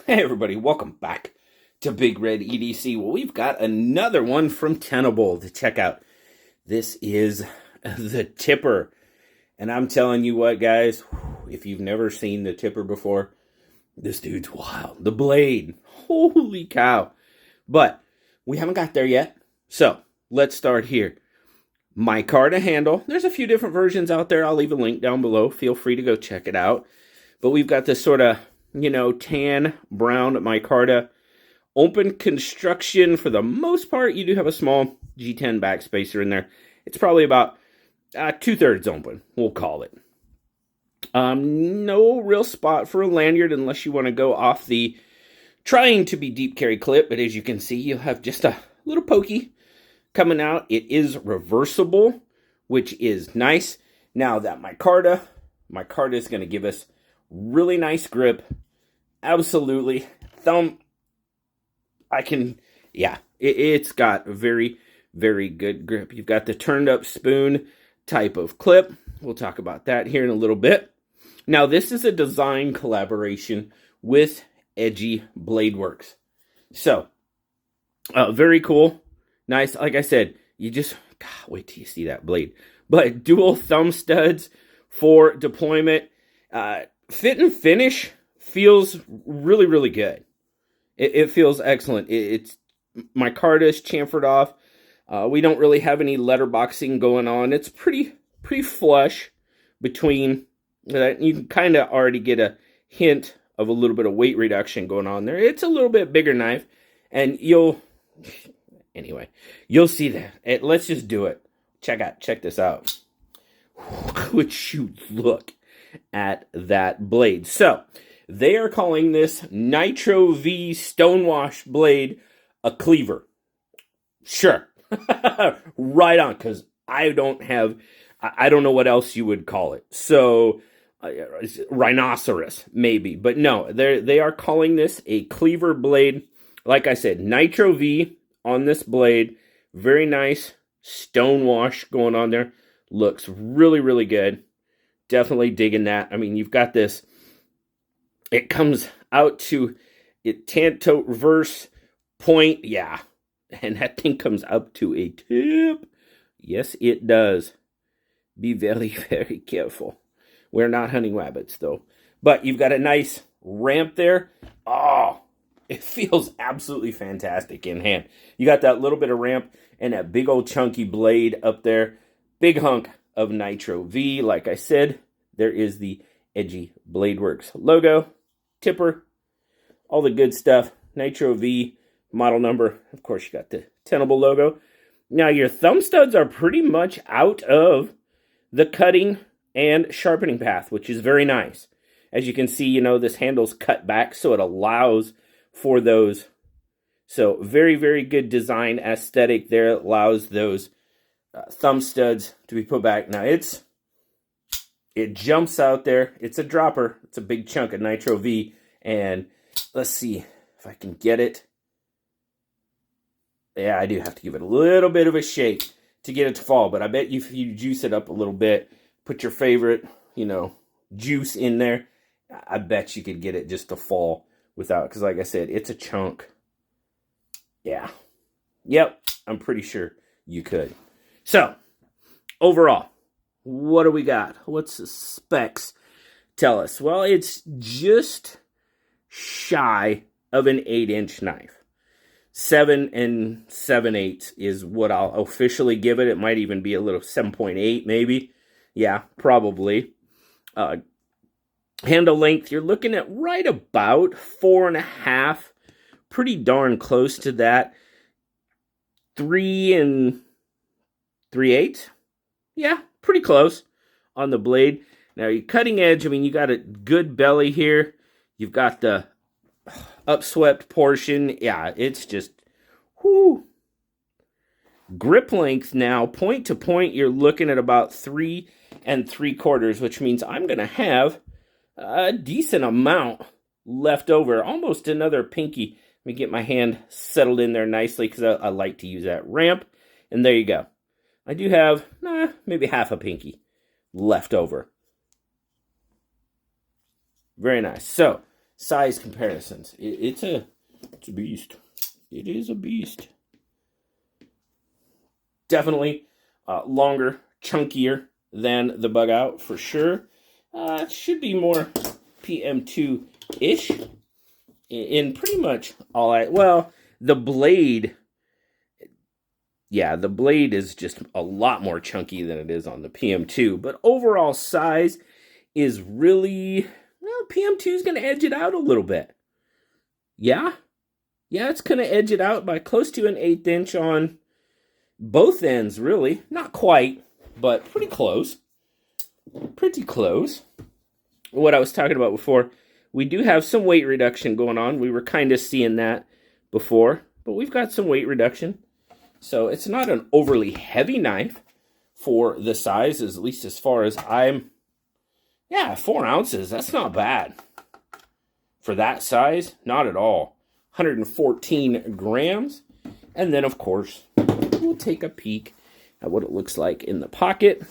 Hey everybody, welcome back to BigRedEDC. Well, we've got another one from Tenable to check out. This is the Tipper. And I'm telling you what, guys, if you've never seen the Tipper before, this dude's wild. The blade, holy cow. But we haven't got there yet. So let's start here. Micarta handle. There's a few different versions out there. I'll leave a link down below. Feel free to go check it out. But we've got this sort of, tan, brown micarta. Open construction for the most part. You do have a small G10 backspacer in there. It's probably about 2/3 open, we'll call it. No real spot for a lanyard unless you want to go off the trying to be deep carry clip. But as you can see, you'll have just a little pokey coming out. It is reversible, which is nice. Now that micarta is going to give us really nice grip. Absolutely. Thumb, it's got very, very good grip. You've got the turned up spoon type of clip. We'll talk about that here in a little bit. Now, this is a design collaboration with Edgy Blade Works. So, very cool. Nice. Like I said, wait till you see that blade. But dual thumb studs for deployment. Fit and finish feels really, really good. It feels excellent. It's micarta is chamfered off. We don't really have any letterboxing going on. It's pretty flush between that. You can kind of already get a hint of a little bit of weight reduction going on there. It's a little bit bigger knife, and you'll see that. Let's just do it. Check this out. Would you look at that blade? So they are calling this Nitro V stonewash blade a cleaver. Sure. Right on, because I don't know what else you would call it. So rhinoceros maybe, but no, they are calling this a cleaver blade. Like I said, Nitro V on this blade. Very nice stonewash going on there. Looks really, really good. Definitely digging that. I mean, you've got this. It comes out to it tanto reverse point. Yeah. And that thing comes up to a tip. Yes, it does. Be very, very careful. We're not hunting rabbits, though. But you've got a nice ramp there. Oh, it feels absolutely fantastic in hand. You got that little bit of ramp and that big old chunky blade up there. Big hunk of Nitro V. Like I said, there is the Edgy Blade Works logo, Tipper, all the good stuff. Nitro V, model number. Of course, you got the Tenable logo. Now, your thumb studs are pretty much out of the cutting and sharpening path, which is very nice. As you can see, this handle's cut back, so it allows for those. So, very, very good design aesthetic there. It allows those thumb studs to be put back. Now, it jumps out there. It's a dropper. It's a big chunk of Nitro V. And let's see if I can get it. Yeah, I do have to give it a little bit of a shake to get it to fall. But I bet if you juice it up a little bit, put your favorite, juice in there, I bet you could get it just to fall without. Because like I said, it's a chunk. Yeah. Yep, I'm pretty sure you could. So, overall, what do we got? What's the specs tell us? Well, it's just shy of an 8-inch knife. 7 7/8 is what I'll officially give it. It might even be a little 7.8 maybe. Yeah, probably. Handle length, you're looking at right about 4.5. Pretty darn close to that. 3 3/8. Yeah, pretty close on the blade. Now, your cutting edge, you got a good belly here. You've got the upswept portion. Yeah, it's just, whoo. Grip length now, point to point, you're looking at about 3 3/4, which means I'm going to have a decent amount left over. Almost another pinky. Let me get my hand settled in there nicely because I like to use that ramp. And there you go. I do have maybe half a pinky left over. Very nice. So, size comparisons. It's a beast. It is a beast. Definitely longer, chunkier than the Bug Out for sure. It should be more PM2-ish in pretty much all well, the blade, yeah, the blade is just a lot more chunky than it is on the PM2, but overall size is really, well, PM2 is going to edge it out a little bit. Yeah, it's going to edge it out by close to an 1/8 inch on both ends, really. Not quite, but pretty close. Pretty close. What I was talking about before, we do have some weight reduction going on. We were kind of seeing that before, but we've got some weight reduction. So it's not an overly heavy knife for the size, at least as far as I'm... Yeah, 4 ounces, that's not bad. For that size, not at all. 114 grams. And then, of course, we'll take a peek at what it looks like in the pocket.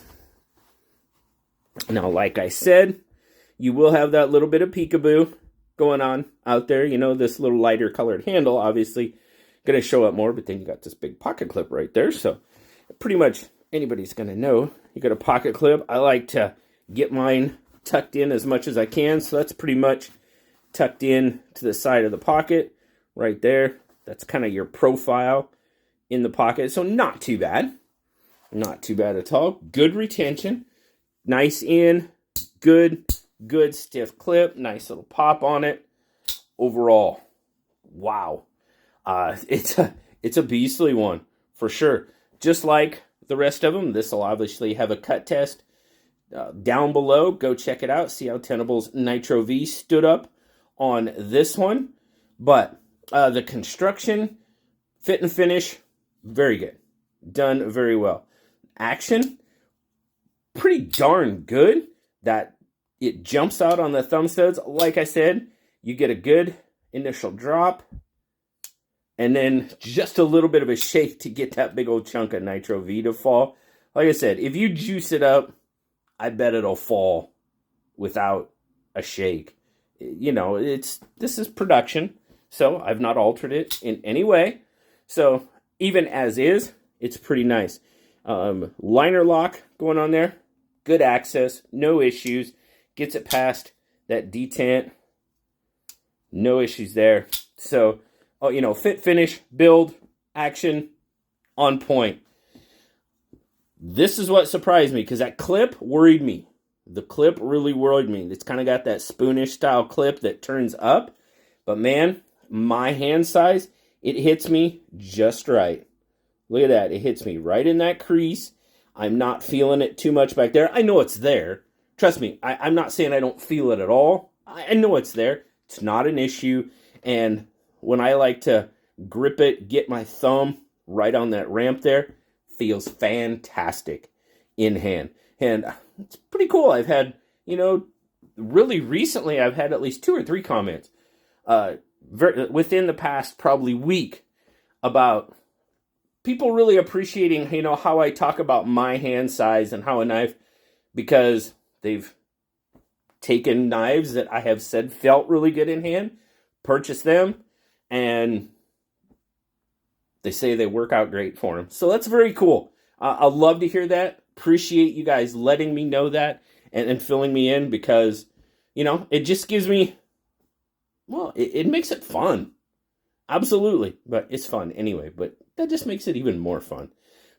Now, like I said, you will have that little bit of peekaboo going on out there. You know, this little lighter colored handle, obviously, going to show up more. But then you got this big pocket clip right there. So pretty much anybody's going to know you got a pocket clip. I like to get mine tucked in as much as I can. So that's pretty much tucked in to the side of the pocket right there. That's kind of your profile in the pocket. So not too bad. Not too bad at all. Good retention. Nice in. Good stiff clip. Nice little pop on it. Overall, wow. It's a beastly one for sure. Just like the rest of them, this will obviously have a cut test down below. Go check it out. See how Tenable's Nitro V stood up on this one. But the construction, fit and finish, very good. Done very well. Action, pretty darn good. That it jumps out on the thumb studs. Like I said, you get a good initial drop. And then just a little bit of a shake to get that big old chunk of Nitro V to fall. Like I said, if you juice it up, I bet it'll fall without a shake. You know, this is production, so I've not altered it in any way. So even as is, it's pretty nice. Liner lock going on there. Good access, no issues. Gets it past that detent. No issues there. So, you know, fit, finish, build, action, on point. This is what surprised me, because that clip worried me. The clip really worried me. It's kind of got that spoonish style clip that turns up. But man, my hand size, it hits me just right. Look at that. It hits me right in that crease. I'm not feeling it too much back there. I know it's there. Trust me, I'm not saying I don't feel it at all. I know it's there. It's not an issue. And when I like to grip it, get my thumb right on that ramp there, feels fantastic in hand. And it's pretty cool. I've had, you know, really recently, I've had at least 2 or 3 comments within the past probably week about people really appreciating, you know, how I talk about my hand size and how a knife, because they've taken knives that I have said felt really good in hand, purchased them, and they say they work out great for them. So that's very cool. I love to hear that. Appreciate you guys letting me know that and filling me in, because, you know, it just gives me, well, it makes it fun. Absolutely. But it's fun anyway. But that just makes it even more fun.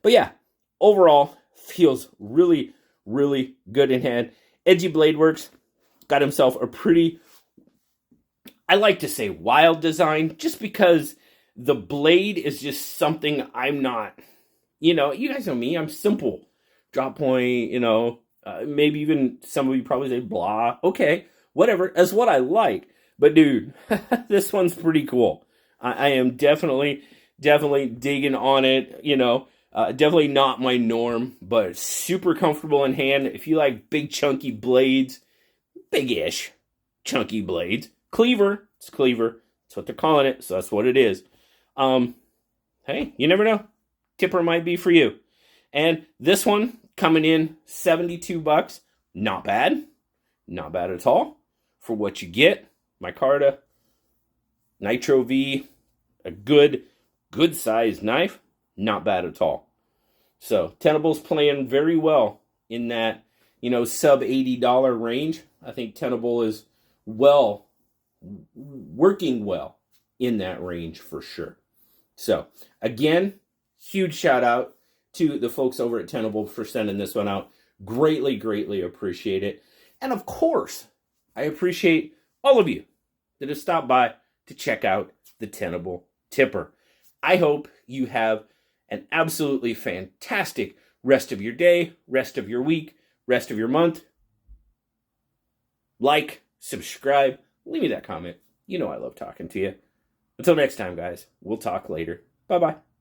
But yeah, overall, feels really, really good in hand. Edgy Blade Works got himself a pretty, I like to say, wild design, just because the blade is just something I'm not, you know, you guys know me, I'm simple. Drop point, you know, maybe even some of you probably say blah. Okay, whatever, that's what I like. But dude, this one's pretty cool. I am definitely digging on it, you know. Definitely not my norm, but super comfortable in hand. If you like big chunky blades, big-ish chunky blades. Cleaver, it's cleaver. That's what they're calling it, so that's what it is. Hey, you never know. Tipper might be for you. And this one coming in $72. Not bad. Not bad at all for what you get. micarta, Nitro V, a good sized knife, not bad at all. So Tenable's playing very well in that, sub $80 range. I think Tenable is working well in that range for sure. So again, huge shout out to the folks over at Tenable for sending this one out. Greatly, greatly appreciate it. And of course, I appreciate all of you that have stopped by to check out the Tenable Tipper. I hope you have an absolutely fantastic rest of your day, rest of your week, rest of your month. Like, subscribe, leave me that comment. I love talking to you. Until next time, guys, we'll talk later. Bye-bye.